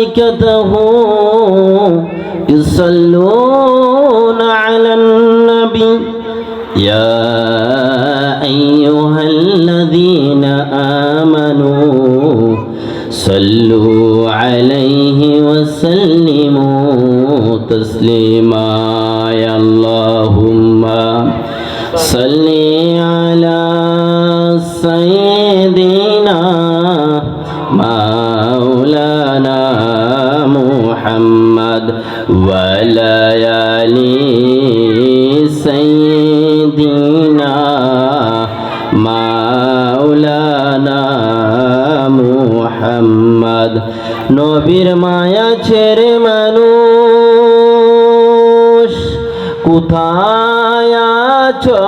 وملائكته يصلون على النبي يا أيها الذين آمنوا صلوا عليه وسلموا تسليما يا اللهم صل على سيدنا مولانا محمد وعلى آل سيدنا مولانا محمد নবীর মায়া ছেড়ে মানুষ কোথায় আছো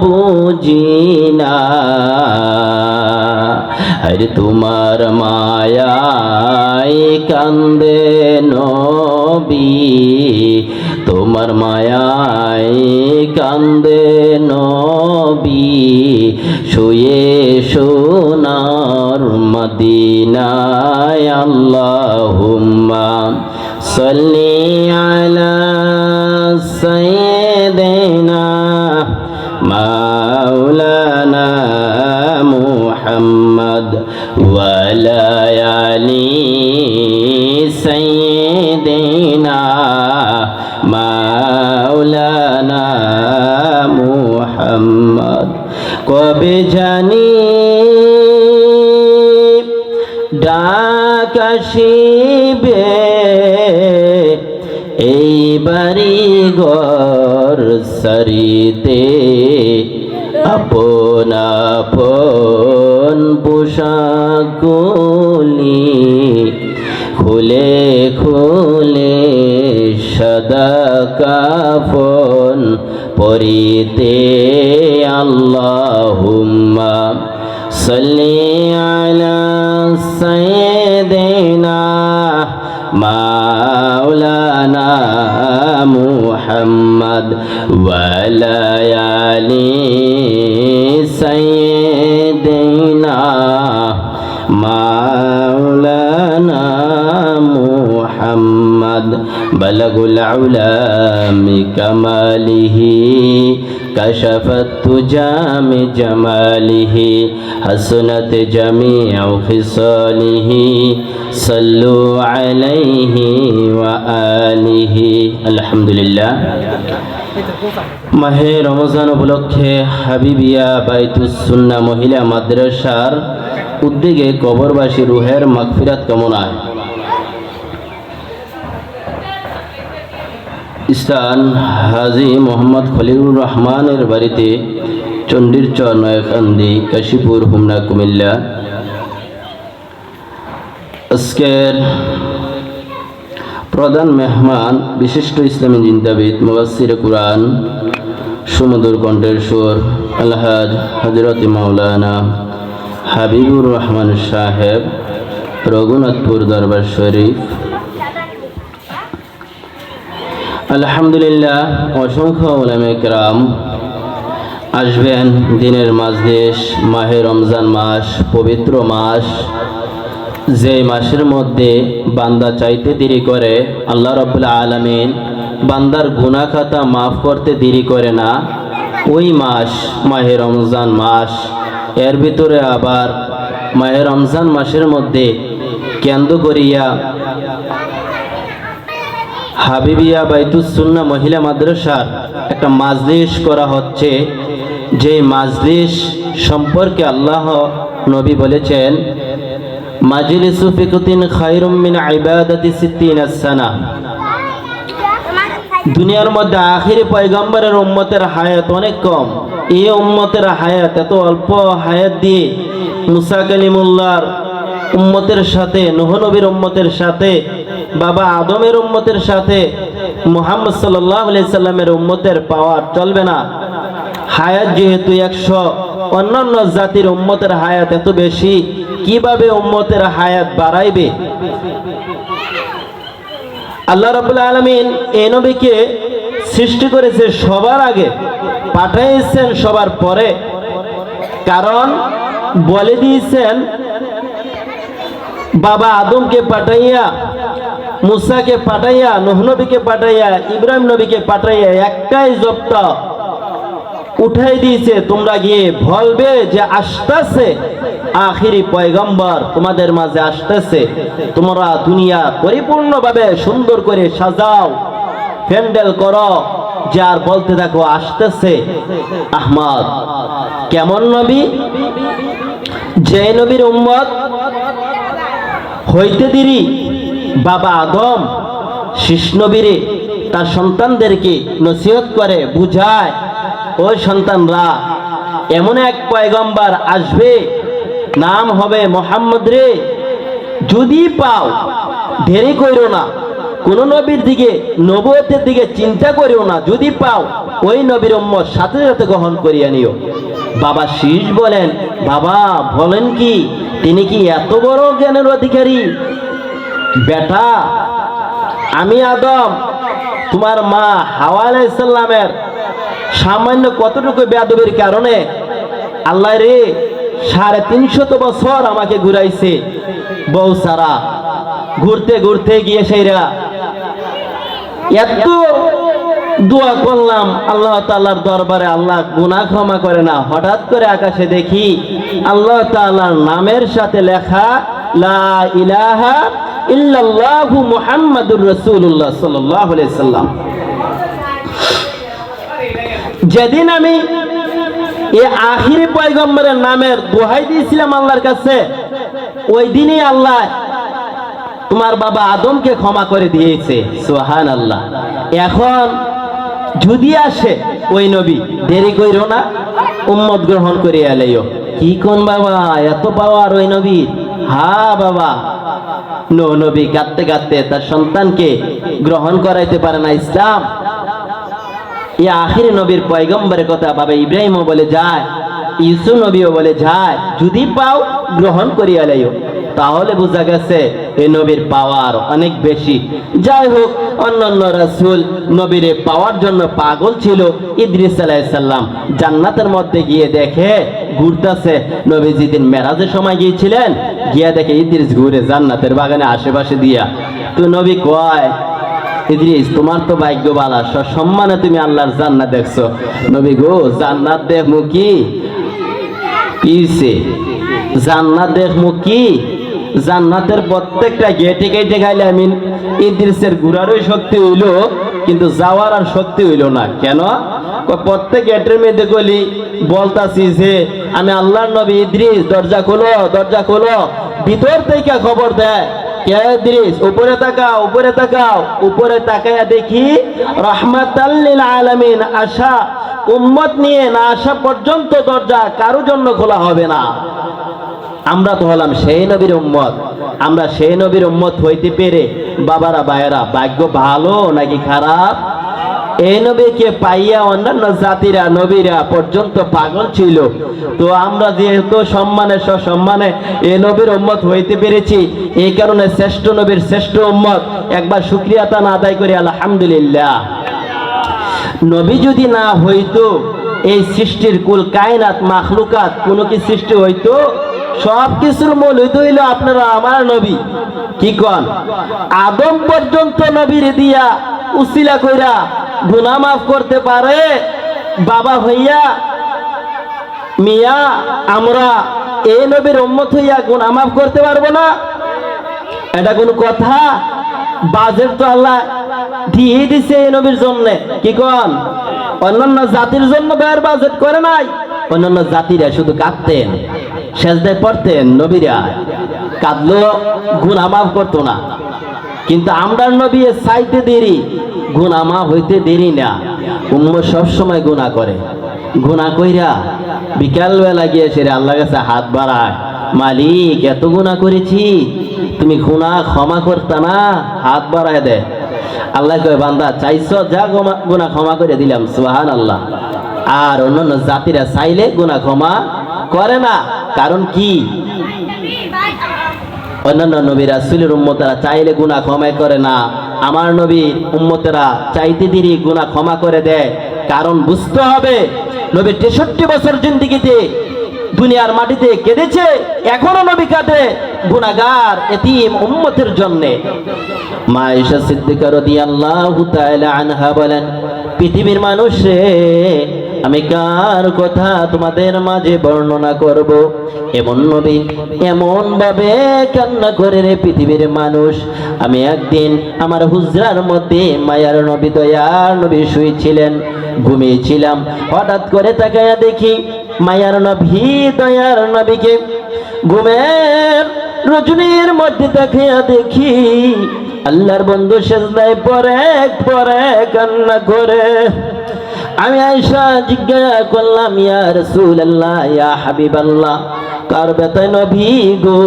বুঝি না আরে তোমার মায়ায় কান্দে নবী তোমার মায়ায় কান্দে নবী শুয়ে সোনার মদিনায় আল্লাহুম্মা সাল্লি আলা সাইয়্যিদিনা মাওলানা মুহাম্মদ ওয়া আলা আলি সাইয়্যিদিনা মাওলানা মুহাম্মদ কবে জানি ডাক আসিবে এই বাড়ি ঘর সারিতে আপন আপন পোশাকগুলি খুলে খুলে সাদা কাফন পরিতে আল্লাহুম্মা সাল্লি আলা সাইয়্যিদিনা মাওলানা মুহাম্মদ ওয়া আলা আলি সাইয়্যিদিনা মাওলানা মুহাম্মদ বালাগুল উলাম কামালিহি كشفت تجام جماله حسنت جميع خصاله صلوا عليه وآله الحمد لله মাহে রমজান উপলক্ষে হাবিবিয়া বাইতুস সুন্নাহ মহিলা মাদ্রাসার উদ্যোগে কবরবাসী রুহের মাগফিরাত কামনায় স্থান হাজী মোহাম্মদ খলিলুর রহমানের বাড়িতে চণ্ডীরচর নয়াকান্দি কাশীপুর হুমনা কুমিল্লা। আজকের প্রধান মেহমান বিশিষ্ট ইসলামী চিন্তাবিদ মুফাসসির কুরআন সুমধুর কণ্ঠের সুর আলহাজ হযরত মাওলানা হাবিবুর রহমান সাহেব রঘুনাথপুর দরবার শরীফ। আলহামদুলিল্লাহ অসংখ্য উলামায়ে কেরাম আসবেন। দিনের মাজলিস মাহে রমজান মাস, পবিত্র মাস, যে মাসের মধ্যে বান্দা চাইতে দেরি করে আল্লাহ রাব্বুল আলামিন বান্দার গুনাহ খাতা মাফ করতে দেরি করে না, ওই মাস মাহে রমজান মাস। এর ভিতরে আবার মাহে রমজান মাসের মধ্যে কেন্দ্র করিয়া হাবিবিয়া বাইতুস সুন্নাহ মহিলা মাদ্রাসার একটা মাজলিস করা হচ্ছে। যে মাজলিস সম্পর্কে আল্লাহ নবী বলেছেন, মাজলিসু ফিকতিন খায়রুম মিন ইবাদাতি সিত্তিনা সানা। দুনিয়ার মধ্যে আখিরি পয়গম্বরের উম্মতের হায়াত অনেক কম। এই উম্মতের হায়াত এত অল্প হায়াত দিয়ে মুসা কালিমুল্লাহর উম্মতের সাথে, নূহ নবীর উম্মতের সাথে, বাবা আদমের উম্মতের সাথে মুহাম্মদ সাল্লাল্লাহু আলাইহি সাল্লামের উম্মতের পাওয়ার চলবে না। হায়াত যেহেতু 100, অন্যান্য জাতির উম্মতের হায়াত এত বেশি, কিভাবে উম্মতের হায়াত বাড়াইবে? আল্লাহ রাব্বুল আলামিন এই নবীকে সৃষ্টি করেছে সবার আগে, পাঠাইছেন সবার পরে। কারণ বলে দিয়েছেন বাবা আদমকে পাঠাইয়া, মুসাকে পাঠাইয়া, নূহ নবীকে পাঠাইয়া, ইব্রাহিম নবীকে পাঠাইয়া একটাই জব্দ উঠাই দিয়েছে, তোমরা গিয়ে বলবে যে আসতেছে আখিরি পয়গম্বর তোমাদের মাঝে আসতেছে, তোমরা দুনিয়া পরিপূর্ণভাবে সুন্দর করে সাজাও, প্যান্ডেল করো, যার বলতে থাকো আসতেছে আহমদ। কেমন নবী? যে নবীর উম্মত হইতে দেরি বাবা আদম শীষ নবীরে তার সন্তানদেরকে নসিহত করে, বুঝায়, ওই সন্তানরা এমন এক পয়গম্বর আসবে, নাম হবে মোহাম্মদ রে, যদি পাও দেরি কইরো না, কোন নবীর দিকে নবুয়তের দিকে চিন্তা করিও না, যদি পাও ওই নবীর উম্মত সাথে সাথে গ্রহণ করিয়া নিও। বাবা শীষ বলেন, বাবা বলেন কি, তিনি কি এত বড় জ্ঞানের অধিকারী? বেটা, আমি আদম তোমার মা হাওয়া আলাইহিস সালামের সামান্য কতটুকু বেয়াদবির কারণে আল্লাহ রে 350 বছর আমাকে ঘুরাইছে, বউ সারা ঘুরতে ঘুরতে গিয়ে সেইরা এত দোয়া করলাম আল্লাহ তাআলার দরবারে, আল্লাহ গুনাহ ক্ষমা করে না। হঠাৎ করে আকাশে দেখি আল্লাহ তাআলার নামের সাথে লেখা লা ইলাহা ইল্লাল্লাহু মুহাম্মাদুর রাসূলুল্লাহ সাল্লাল্লাহু আলাইহি সাল্লাম। যেদিন আমি এই আখিরি পয়গম্বরের নামের দোহাই দিয়েছিলাম আল্লাহর কাছে, ওই দিনই আল্লাহ তোমার বাবা আদমকে ক্ষমা করে দিয়েছে। সুবহানাল্লাহ। এখন যদি আসে ওই নবী, দেরি কইরো না, উম্মত গ্রহণ করে এলেও। কি কোন বাবা, এত পাওয়ার ওই নবী? হ্যাঁ বাবা, নূহ নবী কাঁদতে কাঁদতে তার সন্তানকে গ্রহণ করাইতে পারে না ইসলাম। এই আখিরি নবীর পয়গম্বরের কথা বাবা ইব্রাহিমও বলে যায়, ইউসুফ নবীও বলে যায়, যদি পাও গ্রহণ করিয়া লাইও। তাহলে বোঝা গেছে এই নবীর পাওয়ার অনেক বেশি। যাই হোক, অন্যান্য রাসূল নবীরে পাওয়ার জন্য পাগল ছিল। ইদ্রিস আলাইহিস সালাম জান্নাতের মধ্যে গিয়ে দেখে ঘুরতেছে। নবী যেদিন মেরাজের সময় গিয়েছিলেন, গিয়া দেখে ইদ্রিস ঘুরে জান্নাতের বাগানে আশেপাশে দিয়া। তো নবী কয়, ইদ্রিস তোমার তো ভাগ্য ভালো, সম্মানে তুমি আল্লাহর জান্নাত দেখছো। নবী গো, জান্নাত দেখমু কি পিছে, জান্নাত দেখমু কি? জান্নাতের প্রত্যেকটা গেটে গেটে গাইলে আমি ইদ্রিসের ঘুরারও শক্তি হইল, কিন্তু যাওয়ার আর শক্তি হইল না। কেন? প্রত্যেক গেটের মধ্যে গলি বলতাছি যে আমি আল্লাহর নবী, ইদ্রিস দরজা খোলো, দরজা খোলো। ভিতর থেকে খবর দেয়, কে ইদ্রিস? উপরে তাকাও, উপরে তাকাও। উপরে তাকায়া দেখি রাহমাতাল লিল আলামিন আসা উম্মত নিয়ে না আসা পর্যন্ত দরজা কারো জন্য খোলা হবে না। আমরা তো হলাম সেই নবীর উম্মত। আমরা সেই নবীর উম্মত হইতে পেরে বাবারা ভাইয়েরা ভাগ্য ভালো নাকি খারাপ? এই নবীকে পাইয়া অন্যান্য জাতিরা নবীরা পর্যন্ত পাগল ছিল। তো আমরা যেহেতু সম্মানে সসম্মানে এই নবীর উম্মত হইতে পেরেছি, এই কারণে শ্রেষ্ঠ নবীর শ্রেষ্ঠ উম্মত একবার শুকরিয়া তান আদায় করি আলহামদুলিল্লাহ। নবী যদি না হইতো, এই সৃষ্টির কুল কায়নাত মাখলুকাত কোনো কি সৃষ্টি হইতো? সব কিছুর মূল হইল আপনারা আমার নবী। কি কন? আদম পর্যন্ত নবীর দিয়া উসিলা কইরা গুনাহ মাফ করতে পারে বাবা হইয়া, মিয়া আমরা এই নবীর উম্মত হইয়া গুনাহ মাফ করতে পারবো না? এটা কোন কথা? বাজেট তো আল্লাহ দিয়ে দিছে এই নবীর জন্য। কি কন? অন্যান্য জাতির জন্য ব্যয়ের বাজেট করে নাই। অন্যান্য জাতিরা শুধু কাঁদতেন, সেজদায় পড়তেন, নবীরা কাঁদলো, গুনাহ মাফ করতো না। কিন্তু আমরা নবী চাইতে দেরি, গুনাহ মাফ হইতে দেরি না। উম্মত সব সময় গুনাহ করে, গুনাহ কইরা বিকাল বেলা গিয়ে সেরে আল্লাহর কাছে হাত বাড়ায়, মালিক এত গুনাহ করেছি, তুমি গুনাহ ক্ষমা করতা না? হাত বাড়ায় দেয়। আল্লাহ কয়, বান্দা চাইছো, যা গুনাহ ক্ষমা করে দিলাম। সুবহানাল্লাহ। আর অন্যান্য জাতিরা চাইলে গুনাহ ক্ষমা করে না। কারণ কি? অন্যান্য নবী রাসূলের উম্মতেরা চাইলে গুনাহ ক্ষমা করে না, আমার নবীর উম্মতেরা চাইতে দেরি গুনাহ ক্ষমা করে দেয়। কারণ বুঝতে হবে, নবী 63 বছর জিন্দেগিতে দুনিয়ার মাটিতে কেঁদেছে, এখনো নবী কাঁদে গুনাহগার এতিম উম্মতের জন্য। মা আয়েশা সিদ্দিকা রাদিয়াল্লাহু তাআলা আনহা বলেন, পৃথিবীর মানুষ রে, আমি কার কথা তোমাদের মাঝে বর্ণনা করব? এমন নবী এমন ভাবে কান্না করে রে পৃথিবীর মানুষ। আমি একদিন আমার হুজরার মধ্যে মায়ার নবী দয়ার নবী শুয়েছিলেন, ঘুমিয়েছিলাম। হঠাৎ করে তাকায়া দেখি মায়ার নবী দয়ার নবীকে ঘুমের রজনীর মধ্যে তাকায়া দেখি আল্লাহর বন্ধু সেজদায় পরে কান্না করে। আমি আয়েশা জিজ্ঞাসা করলাম, ইয়া রাসূলুল্লাহ, ইয়া হাবিবাল্লাহ, কার ব্যথায় নবী গো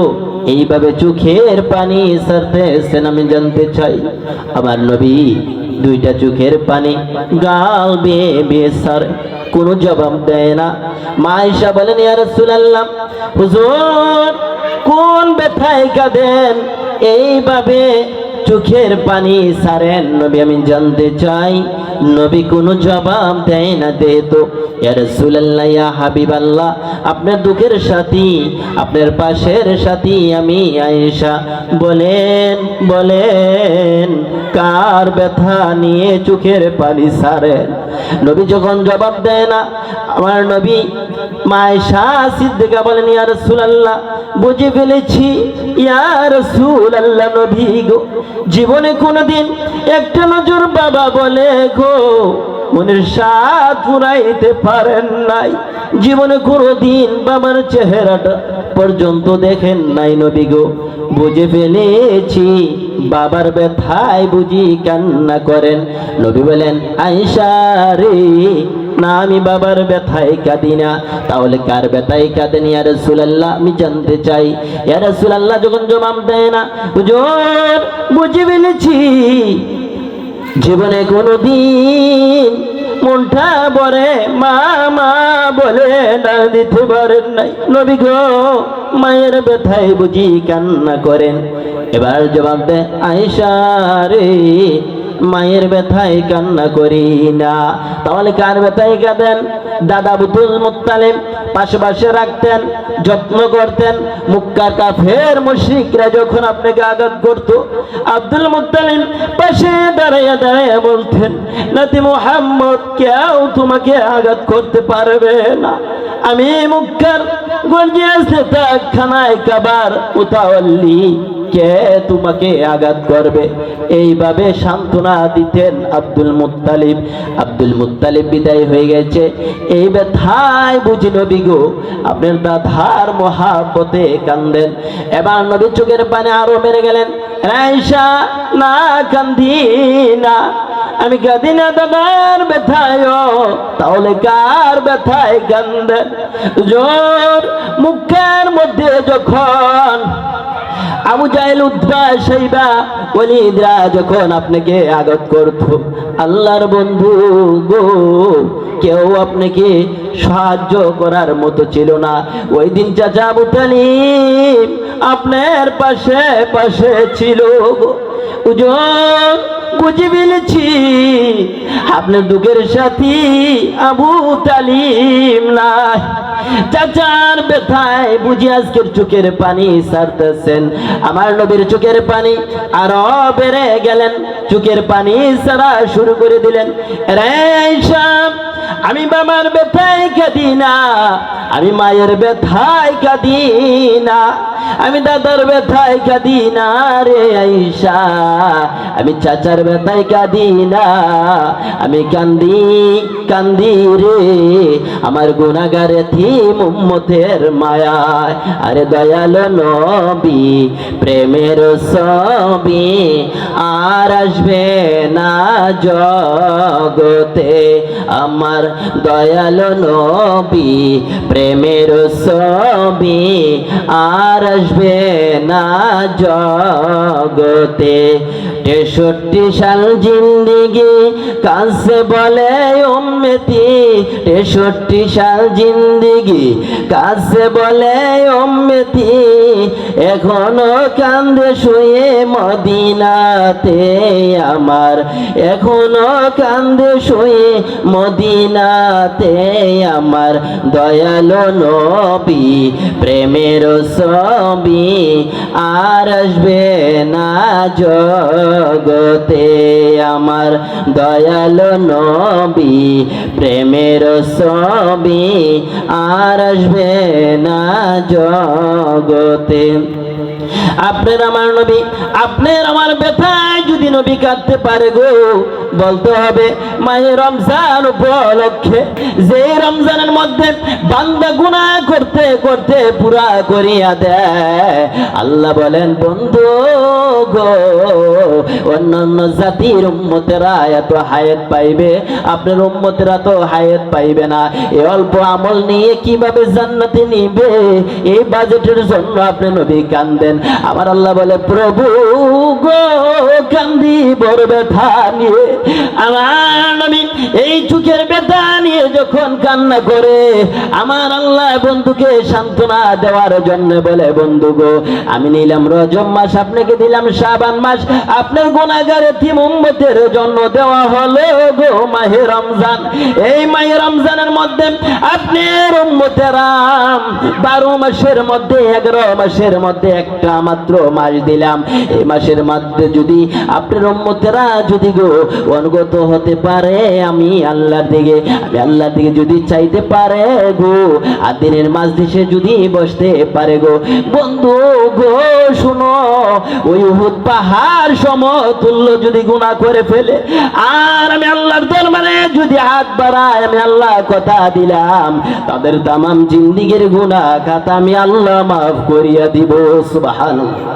এইভাবে চোখের পানি ছাড়তেছেন আমি জানতে চাই। আমার নবী দুইটা চোখের পানি গাল বেয়ে বেয়ে ছাড়ে, কোনো জবাব দেয় না। মা আয়েশা বলেন, ইয়া রাসূলুল্লাহ, হুজুর কোন ব্যথায় কাঁদেন এইভাবে চোখের পানি ছাড়েন নবী, আমি জানতে চাই। নবী কোনো জবাব দেয় না। দে তো ইয়া রাসূলুল্লাহ, ইয়া হাবিবাল্লাহ, আপনার দুঃখের সাথী, আপনার পাশের সাথী আমি আয়েশা, বলেন কার ব্যথা নিয়ে চোখের পানি ছাড়েন? নবী যখন জবাব দেয় না, আমার নবী মা আয়েশা সিদ্দিকা বলেন, ইয়া রাসূলুল্লাহ, বুঝে ফেলেছি ইয়া রাসূলুল্লাহ, নবী গো জীবনে কোনোদিন একটা নজর বাবা বলে গো মনের স্বাদ ফুরাইতে পারেন নাই। জীবনে কোনোদিন বাবার চেহারাটা পর্যন্ত দেখেন নাই নবী গো। বুঝে ফেলেছি বাবার ব্যথায় বুঝি কান্না করেন। নবী বলেন, আয়েশা রে, না আমি বাবার ব্যথায় কাঁদি না, তাহলে কার ব্যথায় কাঁদেন ইয়া রাসূলুল্লাহ, আমি জানতে চাই। ইয়া রাসূলুল্লাহ যখন জবাব দেয় না, হুজুর বুঝে ফেলেছি জীবনে কোনোদিন মনটা ভরে মা মা বলে না দিতে পারেন নাই নবী গো, মায়ের ব্যথায় বুঝি কান্না করেন। এবার জবাব দেয়, আয়েশা রে, মায়ের ব্যথায় কান্না করি না, তাহলে কার ব্যথায় কাঁদেন? দাদা আব্দুল মুত্তালিব পাশে রাখতেন, যত্ন করতেন। মক্কার কাফের মুশরিকরা যখন আপনাকে আঘাত করত, আব্দুল মুত্তালিব পাশে দাঁড়াইয়া বলতেন, নাতি মুহাম্মদ, কেউ তোমাকে আঘাত করতে পারবে না। আমি মক্কার গর্জিয়াস নেতা খানায় কাবার মুতাওয়াল্লি, কে তোমাকে আঘাত করবে? এইভাবে সান্ত্বনা দিতেন আব্দুল মুত্তালিব বিদায় হয়ে গেছে। এই ব্যথায় বুঝি নবী গো আপনার দাদার মহাব্বতে কান্দেন। এবার নবী চোখের পানি আরো মেরে গেলেন। আয়েশা, না কান্দি না, আমি কাঁদি না দাদার ব্যথায়, তাহলে কার ব্যথায় কান্দেন? জোর মুখের মধ্যে যখন আবু জাহেল, উতবা, শাইবা, ওয়ালিদরা যখন আপনাকে আঘাত করত, আল্লাহর বন্ধু গো কেউ আপনাকে সাহায্য করার মতো ছিল না। ওই দিন চাচা আবু তালিব আপনার পাশে ছিল গো। উজন বুঝে ফেলেছি আপনার দুঃখের সাথী আবু তালিব নাই। চাচার ব্যথায় বুঝি আজকের চোখের পানি ছাড়তেছেন। আমার নবীর চোখের পানি আরো বেড়ে গেলেন, চোখের পানি ছাড়া শুরু করে দিলেন। রে আয়েশা, আমি বাবার ব্যথায় কাঁদি না, আমি মায়ের ব্যথায় কাঁদি না, আমি দাদার ব্যথায় কাঁদি না রে আয়েশা, আমি চাচার ব্যথায় কাঁদি না, আমি কান্দি রে আমার গুনাহগার এতিম উম্মতের মায়ায়। আরে দয়ালো নবী প্রেমের ছবি আর আসবে না জগতে, আমার দয়ালো নবী প্রেমের ছবি আর আসবে না জগতে। 63 সাল জিন্দিগি কাছে বলে উম্মতি, 63 সাল জিন্দিগি কাছে বলে উম্মতি, এখনো কান্দে শুয়ে মদিনাতে আমার, এখনো কান্দে শুয়ে মদিনাতে আমার দয়ালো নবী প্রেমের ছবি আর আসবে না জগতে আমার দয়ালো নবী প্রেমের ছবি আর আসবে না জগতে। আপনার আমার নবী, আপনার আমার ব্যথায় যদি নবী কাঁদতে পারে গো, বলতে হবে মাহে রমজান উপলক্ষে, যে রমজানের মধ্যে বান্দা গুনাহ করতে করতে পুরা করিয়া দেয়, আল্লাহ বলেন বন্ধু গো, অন্যান্য জাতির উম্মতেরা এত হায়াত পাইবে, আপনার উম্মতেরা তো হায়াত পাইবে না। এই অল্প আমল নিয়ে কিভাবে জান্নাতে নিবে, এই বাজেটের জন্য আপনি নবী কান্দেন। আমার আল্লাহ বলে প্রভু গো, কান্দি বড় ব্যথা নিয়ে। আমার নবী এই চোখের ব্যথা নিয়ে যখন কান্না করে, আমার আল্লাহ বন্ধুকে সান্ত্বনা দেওয়ার জন্য বলে বন্ধু গো, আমি নিলাম রজব মাস, আপনাকে দিলাম শাবান মাস, আপনার গুনাহগার এতিম উম্মতের জন্য দেওয়া হলো গো মাহে রমজান। এই মাহে রমজানের মধ্যে আপনার উম্মতেরা 12 মাসের মধ্যে 11 মাসের মধ্যে একটা মাত্র মাস দিলাম। এই মাসের মধ্যে যদি আপনার উম্মতেরা যদি গো অনুগত হতে পারে আমি আল্লাহর দিকে যদি চাইতে পারে গো, আর দিনের মাজলিসে যদি বসতে পারে গো, বন্ধু গো শুনো, ওই উহুদ পাহাড় সমতুল্য যদি গুনাহ করে ফেলে, আর আমি আল্লাহর দরবারে যদি হাত বাড়াই, আমি আল্লাহ কথা দিলাম তাদের তামাম জিন্দেগীর গুনাহ খাতা আমি আল্লাহ মাফ করিয়া দিব। সুবহানাল্লাহ।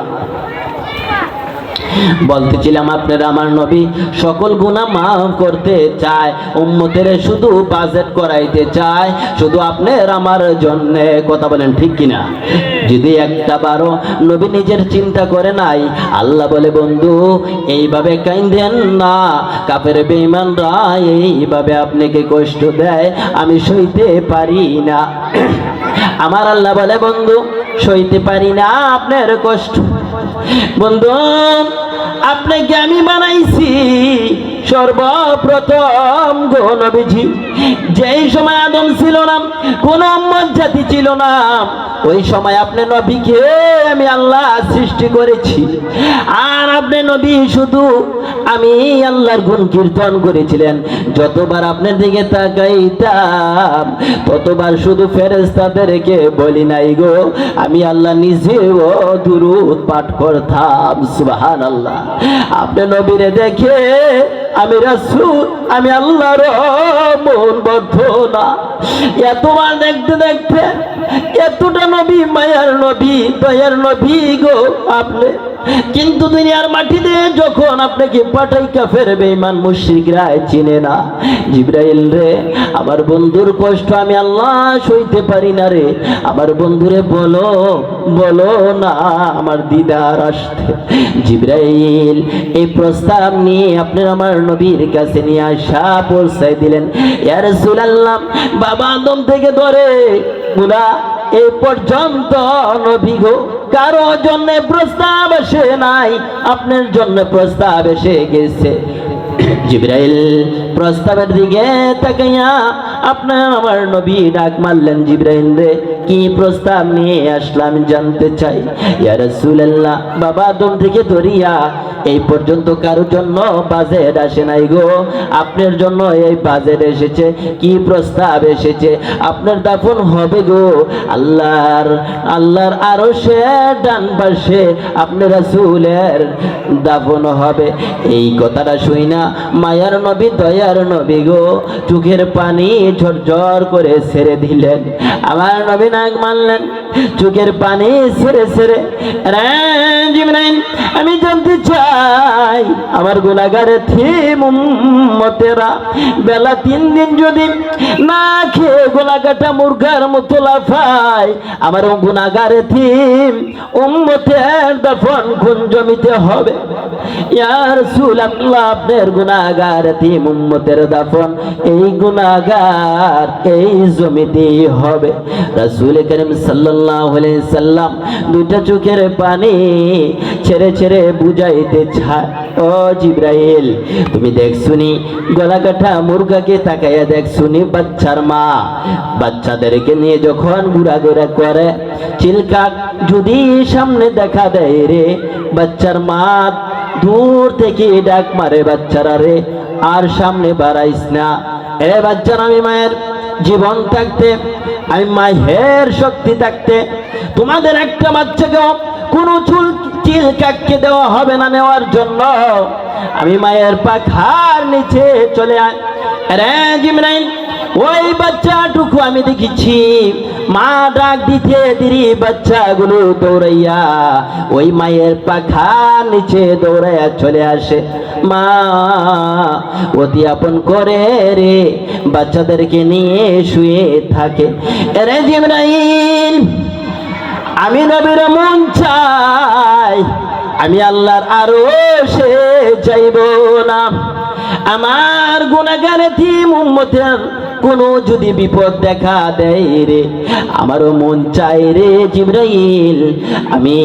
বলতেছিলাম আপনারা আমার নবী সকল গুনাহ মাফ করতে চায়, উম্মতের শুধু বাজেট করাইতে চায়, শুধু আপনার আমার জন্য। কথা বলেন ঠিক কিনা? যদি একটা বারো নবী নিজের চিন্তা করে নাই, আল্লাহ বলে বন্ধু এইভাবে কাইন্দেন না, কাফের বেঈমানরা এইভাবে আপনাকে কষ্ট দেয়, আমি সইতে পারি না। আমার আল্লাহ বলে বন্ধু সইতে পারি না আপনার কষ্ট। বন্ধু আপনাকে আমি বানাইছি সর্বপ্রথম গো নবীজি, যেই সময় আদম ছিল না, কোন উম্মত জাতি ছিল না, ওই সময় আপনি নবীকে আমি আল্লাহ সৃষ্টি করেছি। আর আপনি নবী শুধু আমি আল্লাহর গুণ কীর্তন করেছিলেন। যতবার আপনার দিকে তাকাইতাম ততবার শুধু ফেরেশতাদেরকে বলি নাই গো, আমি আল্লাহ নিজেও দুরূদ পাঠ করতাম। সুবহানাল্লাহ। আপনি নবীরে দেখে আমি রাসূল, আমি আল্লাহর মন বদ্ধ না। এতবার দেখতে দেখতে এতটা নবী, মায়ার নবী, দয়ার নবী গো আপনি, কিন্তু দুনিয়ার মাটিতে যখন আপনাকে পাঠাই কাফের বেঈমান মুশরিকরা চিনে না। জিবরাইল রে, আমার বন্ধুর কষ্ট আমি আল্লাহ সইতে পারি না রে, আমার বন্ধুরে বলো বলো না আমার দিদার আসতে। জিবরাইল এই প্রস্তাব নিয়ে আপনার আমার নবীর কাছে নিয়ে আসা পৌঁছাই দিলেন। ইয়া রাসূলুল্লাহ, বাবা আদম থেকে ধরে মুলা এই পর্যন্ত নবী গো কারো জন্য প্রস্তাব আসে নাই, আপনার জন্য প্রস্তাব এসে গেছে। জিবরাইল প্রস্তাবের দিকে তাকাইয়া আপনার আমার নবী ডাক মারলেন, জিবরাইল রে কি প্রস্তাব নিয়ে আসলাম জানতে চাই। ইয়া রাসূলুল্লাহ, বাবা আদম থেকে ধরিয়া এই পর্যন্ত কারো জন্য বাজেট আসে নাই গো, আপনার জন্য এই বাজেট এসেছে। কি প্রস্তাব এসেছে? আপনার দাফন হবে গো আল্লাহর আরশে ডান পাশে আপনার রাসূলের দাফন হবে। এই কথাটা শুই না মায়ার নবী, দয়ার নবী গো চোখের পানি ঝরঝর করে ছেড়ে দিলেন। আমার নবী নাক মানলেন, চোখের পানি ছেড়ে ছেড়ে, জিবরাইল আমি জানতে চাই আমার গুনাহগার এতিম উম্মতেরা বেলা 3 দিন যদি না খেয়ে গোলাকাটা মুরগার মতো লাফায়, আমার গুনাহগার এতিম উম্মতের দাফন কোন জমিতে হবে? ইয়া রাসূলুল্লাহ, আপনার গুনাহগার এতিম উম্মতের দাফন এই গুনাহগার এই জমিতেই হবে। রাসূল করিম সাল্লাল্লাহু আলাইহি সাল্লাম দুইটা চোখের পানি ছেড়ে ছেড়ে বুঝাইতে চায়, ও জিবরাইল, তুমি দেখছুনি গলা কাটা মুরগাকে তাকাইয়া দেখছুনি বাচ্চার মা বাচ্চাদেরকে নিয়ে যখন ঘোরাঘোরা করে, চিলকাক যদি সামনে দেখা দেয় রে, বাচ্চার মা দূর থেকে ডাক মারে, বাচ্চারা রে আর সামনে বাড়াইস না। এ বাচ্চারা, আমি মায়ের জীবন থাকতে, আমি মায়ের শক্তি থাকতে তোমাদের একটা বাচ্চাকেও কোনো চিলকাককে দেওয়া হবে না নেওয়ার জন্য। আমি মায়ের পাখার নিচে চলে আয়। রে জিবরাইল, ওই বাচ্চাটুকু আমি দেখেছি মা ডাক দিতে দেরি বাচ্চাগুলো দৌড়াইয়া ওই মায়ের পাখার নিচে দৌড়াইয়া চলে আসে, মা অতি আপন করে রে বাচ্চাদেরকে নিয়ে শুয়ে থাকে। রে জিবরাইল, আমি নবীর মন চাই, আমি আল্লাহর আরশে যাইব না। আমার গুনাহগার এতিম উম্মতের কোনো যদি বিপদ দেখা দেয় রে, আমারও মন চাই রে জিবরাইল, আমি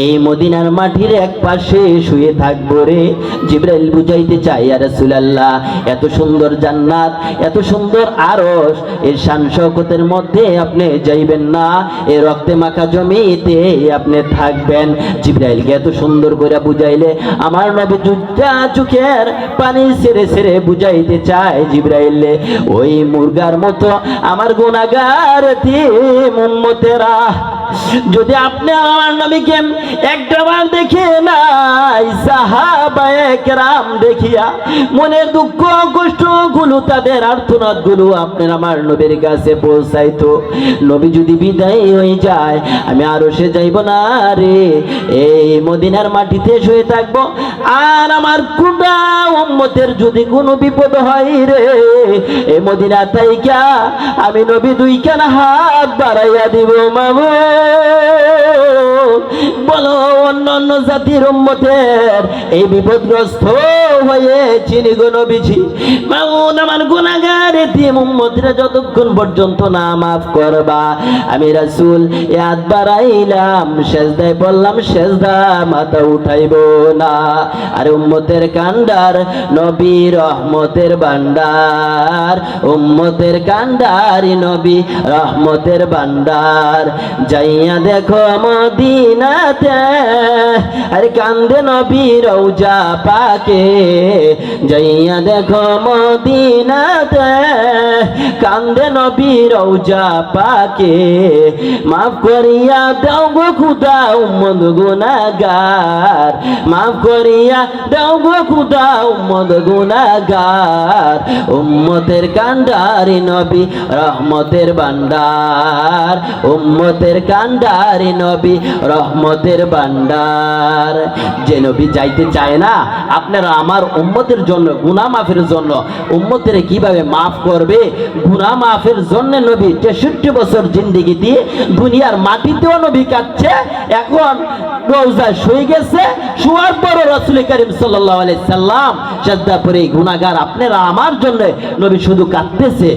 এই মদিনার মাটির এক পাশে শুয়ে থাকবো রে। জিবরাইল বুঝাইতে চাই, ইয়া রাসূলুল্লাহ, এত সুন্দর জান্নাত, এত সুন্দর আরশ, এর শান শওকতের মধ্যে আপনি যাইবেন না, এই রক্তে মাখা জমিতে আপনি থাকবেন। জিবরাইলকে এত সুন্দর করে বুঝাইলে আমার নবী দুইটা চোখের পানি ছেড়ে ছেড়ে বুঝাইতে চায় জিবরাইলে, ওই মুরগার মতো আমার গুনাহগার এতিম উম্মতেরা যদি আপনি আমার নবীকে একটাবার দেখে নাই, সাহাবায়ে কেরাম দেখিয়া মনের দুঃখ কষ্ট গুলো, তাদের আর্তনাদ গুলো আপনার আমার নবীর কাছে পৌঁছাইতো। নবী যদি বিদায় হয়ে যায়, আমি আরশে যাইব না রে, এই মদিনার মাটিতে শুয়ে থাকবো। আর আমার কুডা উম্মতের যদি কোনো বিপদ হয় রে, এই মদিনা তাইকা আমি নবী দুইখানা হাত বাড়াইয়া দিব। মামু বলো, অন্যান্য জাতির উম্মতের এই বিপদগ্রস্ত হয়ে চিনি গো নবীজি, মামুন আমার গুনাহগার এতিম উম্মতরা যতক্ষণ পর্যন্ত না মাফ করবা, আমি রাসূল হাত বাড়াইলাম, সেজদায় বললাম, সেজদা মাথা উঠাইব না। আর উম্মতের কান্ডার নবী রহমতের ভান্ডার, উম্মতের কান্ডার নবী রহমতের ভান্ডার, যাইয়া দেখো মদিনাতে আর কান্দে নবী রওজা পাকে, যাইয়া দেখো মদিনাতে কান্দে নবী রওজা পাকে, মাফ করিয়া দাও গো খুদা উম্মত গুনাহগার, মাফ করিয়া দাও গো খুদা উম্মত গুনাহগার, উম্মতের কান্ডারি নবী রহমতের ভান্ডার, উম্মতের কান্ডারি নবী রহমতের ভান্ডার। যে নবী যাইতে চায় না আপনারা আমার উম্মতের জন্য, গুনাহ মাফের জন্য, উম্মতের কিভাবে মাফ করবে? গুনাহ মাফের জন্য নবী 63 বছর জিন্দেগি দিয়ে দুনিয়ার মাটিতেও নবী কাটছে, এখন রওজায় শুয়ে গেছে, শোয়ার পরও রাসূল করিম সাল্লাল্লাহু আলাইহি সাল্লাম সিজদা করে গুনাহগার আপনারা আমার জন্য নবী শুধু কাঁদতেছে।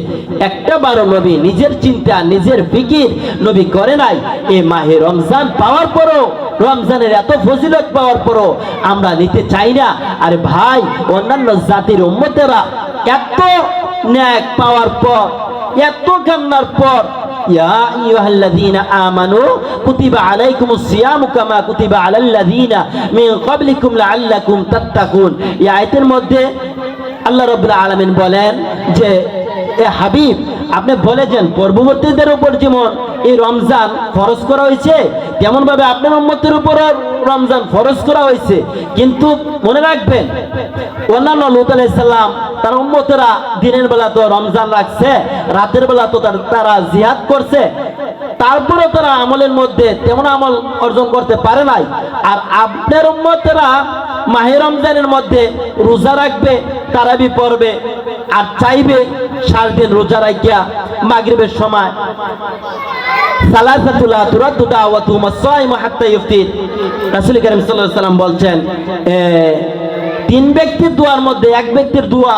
একটা বারো নবী নিজের চিন্তা নিজের ফিকির নবী করে নাই। এই মাহে রমজান পাওয়ার পরও, রমজানের এত ফজিলত পাওয়ার পরও আমরা নিতে চাই না। আরে ভাই, অন্যান্য জাতির উম্মতেরা এত ন্যাক পাওয়ার পর, এত কান্নার পর, ইয়া আইয়ুহাল্লাযীনা আমানু কুতিবা আলাইকুমুস সিয়ামু কামা কুতিবা আলাল্লাযীনা মিন ক্বাবলিকুম লাআল্লাকুম তাত্তাকুন। এই আয়াতের মধ্যে আল্লাহ রাব্বুল আলামিন বলেন যে, এ হাবিব, আপনি বলেছেন পূর্ববর্তীদের উপর যেমন এই রমজান ফরজ করা হয়েছে, তেমন ভাবে আপনার উম্মতের উপর রমজান ফরজ করা হয়েছে। কিন্তু মনে রাখবেন, অন্যান্য লূত আলাইহিস সালাম তার উম্মতেরা দিনের বেলা তো রমজান রাখছে, রাতের বেলা তো তারা জিহাদ করছে, তারপরে তারা আমলের মধ্যে তেমন আমল অর্জন করতে পারে নাই। আর আপনার উম্মতেরা মাহে রমজানের মধ্যে রোজা রাখবে, তারাবি পড়বে, আর চাইবে 7 দিন রোজা রাখিয়া মাগরিবের সময় সালাসাতু লা তুরাদ্দু দাওয়াতুহুম আস-সাইমু হাত্তা ইফতির। রাসূল কারীম সাল্লাল্লাহু আলাইহি ওয়াসাল্লাম বলছেন, তিন ব্যক্তির দোয়ার মধ্যে এক ব্যক্তির দোয়া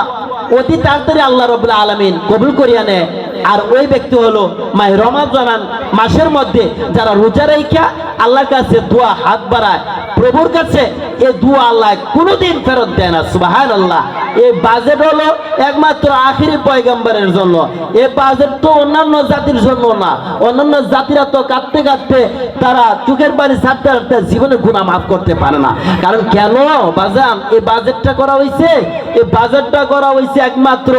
অতি তাড়াতাড়ি আল্লাহ রাব্বুল আলামিন কবুল করিয়া নেয়। আর ওই ব্যক্তি হলো মাহে রমাদান মাসের মধ্যে যারা রোজা রাখা আল্লাহর কাছে দোয়া হাত বাড়ায়, প্রভুর কাছে এই দোয়া আল্লাহ কোনোদিন ফেরত দেয় না। সুবহানাল্লাহ। এই বাজেট হলো একমাত্র আখিরি পয়গম্বরের জন্য। এই বাজেট তো অন্যান্য জাতির জন্য না। অন্যান্য জাতিরা তো কাঁদতে কাঁদতে তারা চোখের পানি ছাড়তে ছাড়তে জীবনের গুনাহ মাফ করতে পারে না। কারণ কেন বাজান এই বাজেটটা করা হয়েছে? এই বাজেটটা করা হয়েছে একমাত্র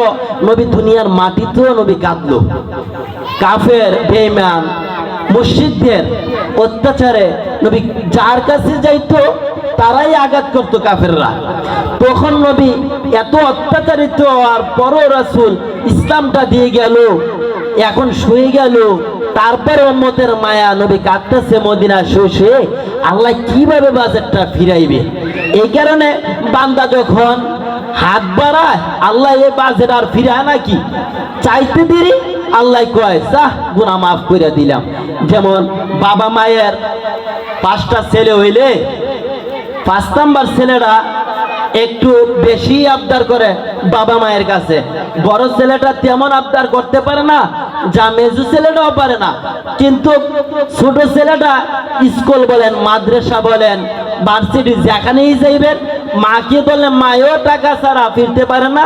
নবী দুনিয়ার মাটিতেও নবী কাঁদলো। কাফের বেঈমান মুশরিকদের অত্যাচারে নবী যার কাছে যাইতো তারাই আঘাত করতো কাফেররা। তখন নবী এত অত্যাচারিত আর পরও রাসূল ইসলামটা দিয়ে গেল, এখন শুয়ে গেল, তারপরে উম্মতের মায়া নবী কাঁদতেছে মদিনা শুয়ে। আল্লাহ কিভাবে বাজেটটা ফিরাইবে? এই কারণে বান্দা যখন হাত বাড়ায় আল্লাহ এই বাজেট আর ফিরায় নাকি? চাইতে দেরি আল্লাহ কয় চাহ গুনাহ মাফ করে দিলাম। যেমন বাবা মায়ের 5টা ছেলে হইলে 5 নাম্বার ছেলেরা একটু বেশি আবদার করে বাবা মায়ের কাছে, বড় ছেলেটা তেমন আবদার করতে পারে না, যা মেজু ছেলেটাও পারে না। কিন্তু ছোট ছেলেটা স্কুল বলেন, মাদ্রাসা বলেন, ভার্সিটি যেখানেই যাইবেন মাকে বললে মায়ও টাকা ছাড়া ফিরতে পারে না,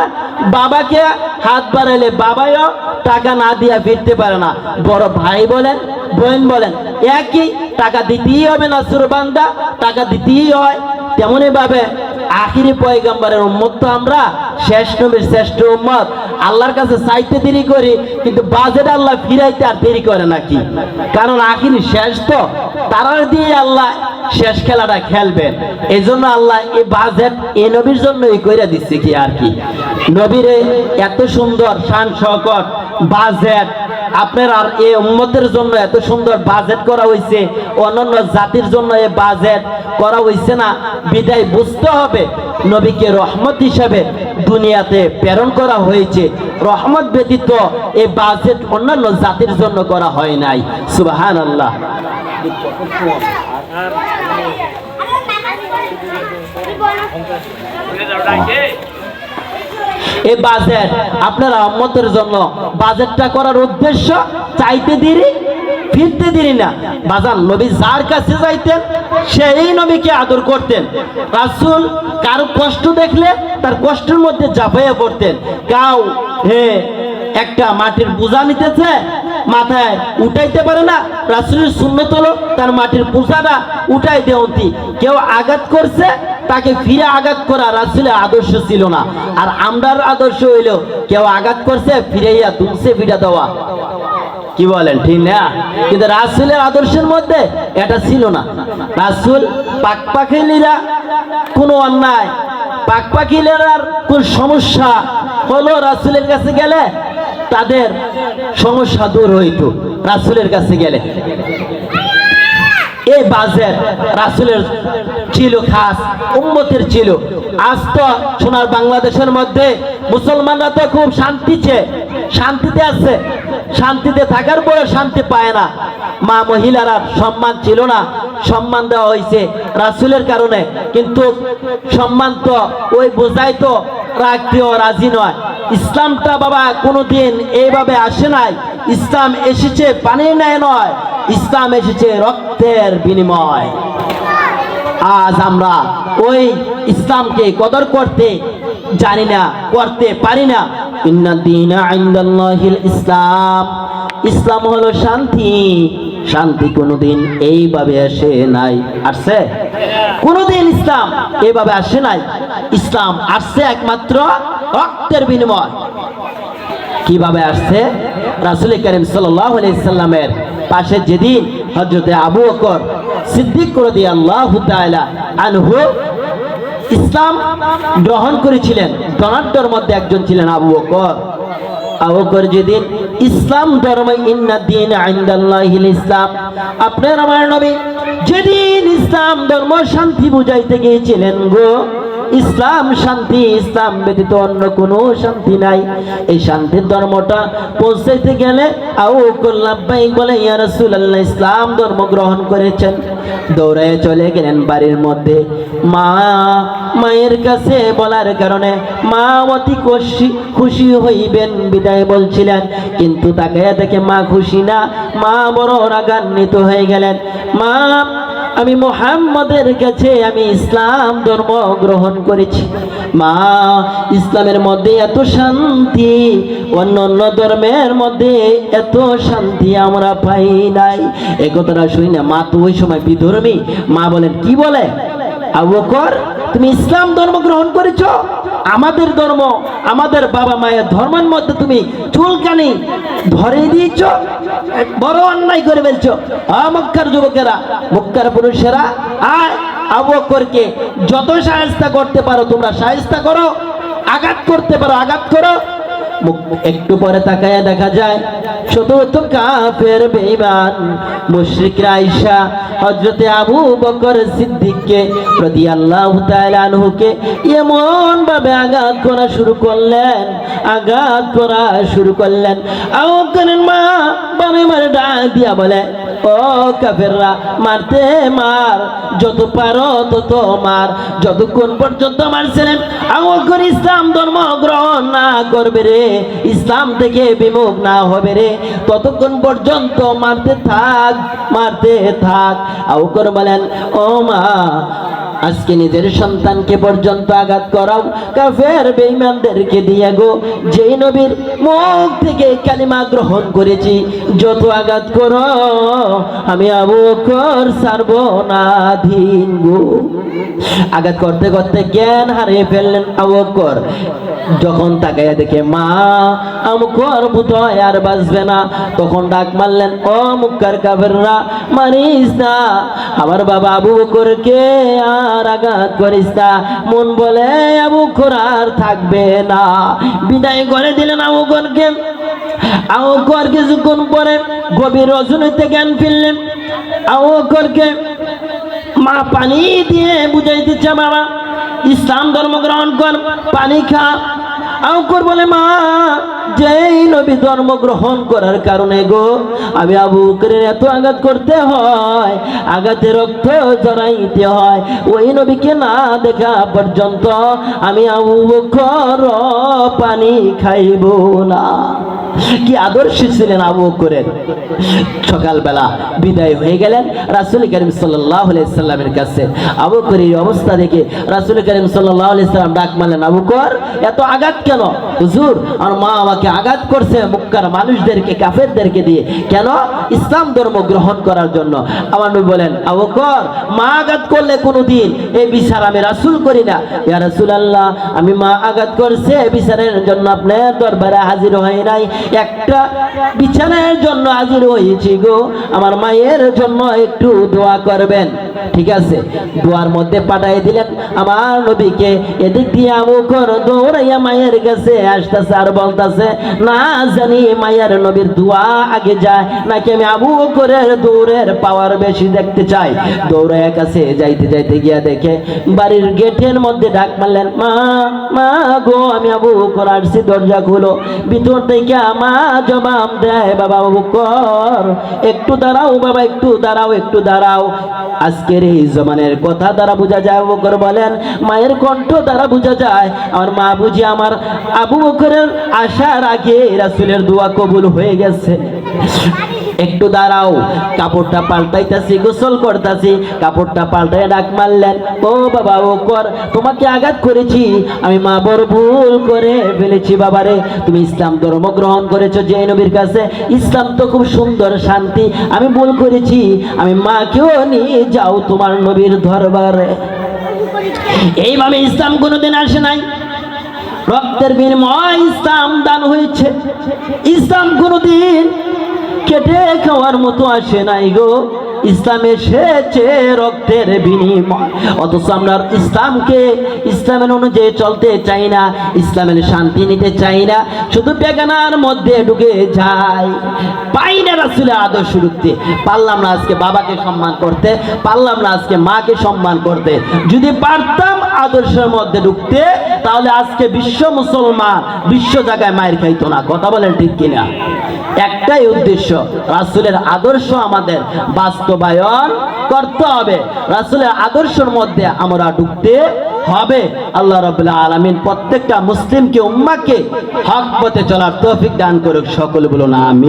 বাবাকে হাত বাড়াইলে বাবাও টাকা না দিয়া ফিরতে পারে না। বড় ভাই বলেন বোন বলেন একই, টাকা দিতেই হবে না সুরবান্দা, টাকা দিতেই হয়। তেমনি ভাবে আখিরি পয়গম্বরের উম্মত তো আমরা, শেষ নবীর শ্রেষ্ঠ উম্মত। আল্লাহর কাছে চাইতে দেরি করি কিন্তু বাজেট আল্লাহ ফিরাইতে আর দেরি করে নাকি? কারণ আখিরি শেষ তো, তারা দিয়ে আল্লাহ শেষ খেলাটা খেলবেন। এই জন্য আল্লাহ এই বাজেট এই নবীর জন্যই কইরা দিচ্ছে। কি আর কি নবীরে এত সুন্দর শান শওকত বাজেট আপনার আর এই উম্মতের জন্য এত সুন্দর বাজেট করা হয়েছে, অন্যান্য জাতির জন্য এই বাজেট করা হয়েছে না। বিদায় বুঝতে হবে নবীকে রহমত হিসাবে দুনিয়াতে প্রেরণ করা হয়েছে। রহমত ব্যতীত এই বাজেট অন্যান্য জাতির জন্য করা হয় নাই। সুবহানাল্লাহ। এই বাজেট আপনারা উম্মতের জন্য বাজেটটা করার উদ্দেশ্য চাইতে দেরি ফিরতে দেরি না। বাজান নবী যার কাছে যাইতেন সেই নবীকে আদর করতেন। রাসূল কারো কষ্ট দেখলে তার কষ্টের মধ্যে ঝাঁপাইয়া পড়তেন। কাউ একটা মাটির বোঝা নিতেছে, মাথায় উঠাইতে পারে না, রাসূলের সুন্নত হলো তার মাটির বোঝাটা উঠাই দেওয়াতি। কেউ আঘাত করছে তাকে ফিরে আঘাত করা রাসূলের আদর্শ ছিল না। আর আমরার আদর্শ হইল কেউ আঘাত করছে ফিরাইয়া দুলছে ফিরা দেওয়া। কি বলেন ঠিক না? কিন্তু রাসূলের আদর্শের মধ্যে এটা ছিল না। রাসূল পাকপাখিলিরা কোনো অন্যায়, পাকপাখিলিরার কোন সমস্যা হলো রাসূলের কাছে গেলে তাদের সমস্যা দূর হইতো রাসূলের কাছে গেলে। এই বাজেট রাসূলের ছিল, খাস উম্মতের ছিল। আজ তো সোনার বাংলাদেশের মধ্যে মুসলমানরা তো খুব শান্তিতে আছে, শান্তিতে থাকার পরে শান্তি পায় না। মা মহিলারা সম্মান ছিল না, সম্মান দেওয়া হয়েছে রাসূলের কারণে। কিন্তু সম্মান তো ওই বোঝাই তো রাখতেও রাজি নয়। ইসলামটা বাবা কোনোদিন এইভাবে আসে নাই। ইসলাম এসেছে পানির ন্যায় নয়, ইসলাম এসেছে রক্তের বিনিময়। আজ আমরা ওই ইসলামকে কদর করতে জানি না, করতে পারি না। ইন্নাদ-দীনা ইনদাল্লাহিল ইসলাম, ইসলাম হলো শান্তি। শান্তি কোনোদিন এইভাবে আসে নাই। আসছে কোনোদিন ইসলাম এইভাবে আসে নাই। ইসলাম আসছে একমাত্র রক্তের বিনিময়। কিভাবে আসছে? রাসূল করিম সাল্লাল্লাহু আলাইহি সাল্লামের পাশে যেদিন হযরতে আবু বকর সিদ্দিক রাদিয়াল্লাহু তাআলা আনহু ইসলাম গ্রহণ করেছিলেন, ধনাঢ্যর মধ্যে একজন ছিলেন আবু বকর। আবু বকর যেদিন ইসলাম ধর্ম, ইন্নাদ-দীনা ইনদাল্লাহিল ইসলাম, আপনার আমার নবী যেদিন ইসলাম ধর্ম শান্তি বুঝাইতে গিয়েছিলেন গো, ইসলাম শান্তি, ইসলাম ব্যতীত অন্য কোনো শান্তি নাই। এই শান্তির ধর্মটা পৌঁছাইতে গেলে আবু বকর লাব্বাইক বলে ইয়া রাসূলুল্লাহ ইসলাম ধর্ম গ্রহণ করেছেন। দৌড়ে চলে গেলেন বাড়ির মধ্যে। মায়ের কাছে বলার কারণে মা অতি খুশি হইবেন বিদায় বলছিলেন, কিন্তু তাকে দেখে মা খুশি না, মা বড় রাগান্বিত হয়ে গেলেন। মা, আমি মুহাম্মদের কাছে আমি ইসলাম ধর্ম গ্রহণ করেছি। মা, ইসলামের মধ্যে এত শান্তি, অন্য অন্য ধর্মের মধ্যে এত শান্তি আমরা পাই নাই। এই কথাটা শুনি না, মা তো ওই সময় বিধর্মী। মা বলেন, কি বলে আবু বকর, তুমি ইসলাম ধর্ম গ্রহণ করেছ? আমাদের ধর্ম, আমাদের বাবা মায়ের ধর্মের মধ্যে তুমি চুলকানি ধরে দিয়েছ, বড় অন্যায় করে ফেলছো। মক্কার যুবকেরা, মক্কার পুরুষেরা, আয় আবু বকরকে যত শায়েস্তা করতে পারো তোমরা শায়েস্তা করো, আঘাত করতে পারো আঘাত করো। একটু পরে তাকায় দেখা যায় শত কাফের বেঈমান মুশরিকরা আয়েশা হযরতে আবু বকর সিদ্দিককে রাদিয়াল্লাহু তাআলা আনহুকে এমন ভাবে আঘাত করা শুরু করলেন, আঘাত করা শুরু করলেন। আবু বকরের মা বারে বারে ডাক দিয়া বলে, ও কাফেররা, মারতে মার, যত পারো তত মার, যতক্ষণ পর্যন্ত আমার ছেলে আবু বকর ইসলাম ধর্ম গ্রহণ না করবে রে, ইসলাম থেকে বিমুখ না হবে রে, ততক্ষণ পর্যন্ত মারতে থাক, মারতে থাক। আবু বকর বলেন, ও মা, আজকে নিজের সন্তানকে পর্যন্ত আঘাত করাও কাফের বেঈমানদেরকে দিয়ে গো, যেই নবীর মুখ থেকে কালিমা গ্রহণ করেছি, যত আঘাত করো আমি আবু বকর ছাড়ব না দিন গো। আঘাত করতে করতে জ্ঞান হারিয়ে ফেললেন আবু বকর। যখন তাকাইয়া দেখে মা আমকর বুঝয় আর বাঁচবে না, তখন ডাক মারলেন, ও মক্কার কাফেররা, মারিস না আমার বাবা আবু বকরকে, আর আঘাত করিস না। মন বলে আবু বকর আর থাকবে না, বিদায় করে দিলেন আবু বকরকে। আবু বকর কিছুক্ষণ পরে গভীর রজনীতে জ্ঞান ফিরলেন। আবু বকরকে মা পানি দিয়ে বুঝাই দিচ্ছে, বাবা ইসলাম ধর্ম গ্রহণ কর, পানি খা। আবু বকর বলে, মা, যেই নবী ধর্ম গ্রহণ করার কারণে গো আমি আবু বকরের এত আঘাত করতে হয়, আঘাতে রক্ত জড়াইতে হয়, ওই নবীকে না দেখা পর্যন্ত আমি আবু বকর পানি খাইব না। কি আদর্শ ছিলেন আবু বকরের। সকালবেলা বিদায় হয়ে গেলেন রাসূল করিম সাল্লাল্লাহু আলাইহি সাল্লামের কাছে। আবু বকরের অবস্থা দেখে রাসূল করিম সাল্লাল্লাহু আলাইহি সাল্লাম ডাক মারলেন, আবু বকর, এত আঘাত কেন? হুজুর, আর মা আমাকে আঘাত করছে মক্কার মানুষদেরকে, কাফেরদেরকে দিয়ে। কেন? ইসলাম ধর্ম গ্রহণ করার জন্য। আমার নবী বলেন, আবু বকর, মা আঘাত করলে কোনোদিন এই বিচার আমি রাসূল করি না। ইয়া রাসূলুল্লাহ, আমি মা আঘাত করছে বিচারের জন্য আপনার দরবারে হাজির হই নাই, একটা বিচারের জন্য হাজির হয়েছি গো, আমার মায়ের জন্য একটু দোয়া করবেন। ঠিক আছে, দোয়ার মধ্যে পাঠিয়ে দিলেন আমার নবীকে। এদিক দিয়ে আবু বকর দৌড়াইয়া মায়ের কাছে আসতেছে আর বলতেছে, না জানি মায়ের নবীর দোয়া আগে যায় নাকি আমি আবু বকরের দৌড়ের পাওয়ার বেশি দেখতে চাই। দৌড়াইয়া কাছে যাইতে যাইতে গিয়া দেখে বাড়ির গেটের মধ্যে ডাক মারলেন, মা, মা গো, আমি আবু বকর আসছি, দরজা খুলো। ভিতর থেকে মা জবাব দেয়, বাবা আবু বকর, একটু দাঁড়াও বাবা, একটু দাঁড়াও, একটু দাঁড়াও। আজকের এই জমানের কথা দ্বারা বোঝা যায়, আবু বকর বলেন, মায়ের কণ্ঠ দ্বারা বোঝা যায় আমার মা বুঝি আমার আবু বকরের আসার আগে রাসূলের দোয়া কবুল হয়ে গেছে। একটু দাঁড়াও, কাপড়টা পাল্টাইতাছি, গোসল করতাছি। কাপড়টা পাল্টাই ডাক মারলেন, ও বাবা আবু বকর, তোমাকে আঘাত করেছি, আমি মা বড় ভুল করে ফেলেছি বাবারে। তুমি ইসলাম ধর্ম গ্রহণ করেছো যে নবীর কাছে, ইসলাম তো খুব সুন্দর শান্তি, আমি ভুল করেছি, আমি মাকেও নিয়ে যাও তোমার নবীর দরবারে। এইভাবে ইসলাম কোনোদিন আসে নাই, রক্তের বিনিময়ে ইসলাম দান হয়েছে। ইসলাম কোনোদিন কেটে খাওয়ার মতো আসে নাই গো। ইসলাম এসেছে রক্তের বিনিময়, অথচ আমরা ইসলামের অনুযায়ী চলতে চাই না, ইসলামের শান্তি নিতে চাই না, শুধু বেগানার মধ্যে ঢুকে যাই। পাই না রাসূলের আদর্শ ঢুকতে, পারলাম না আজকে বাবাকে সম্মান করতে, পারলাম না আজকে মাকে সম্মান করতে। যদি পারতাম আদর্শের মধ্যে ঢুকতে, তাহলে আজকে বিশ্ব মুসলমান বিশ্ব জায়গায় মায়ের খাইতো না। কথা বলেন ঠিক কিনা? একটাই উদ্দেশ্য, রাসূলের আদর্শ আমাদের বাস্তবায়ন করতে হবে, রাসূলের আদর্শের মধ্যে আমরা ঢুকতে হবে। আল্লাহ রাব্বুল আলামিন প্রত্যেকটা মুসলিমকে উম্মাহকে হক পথে চলার তৌফিক দান করুক। সকলে বলুন আমিন।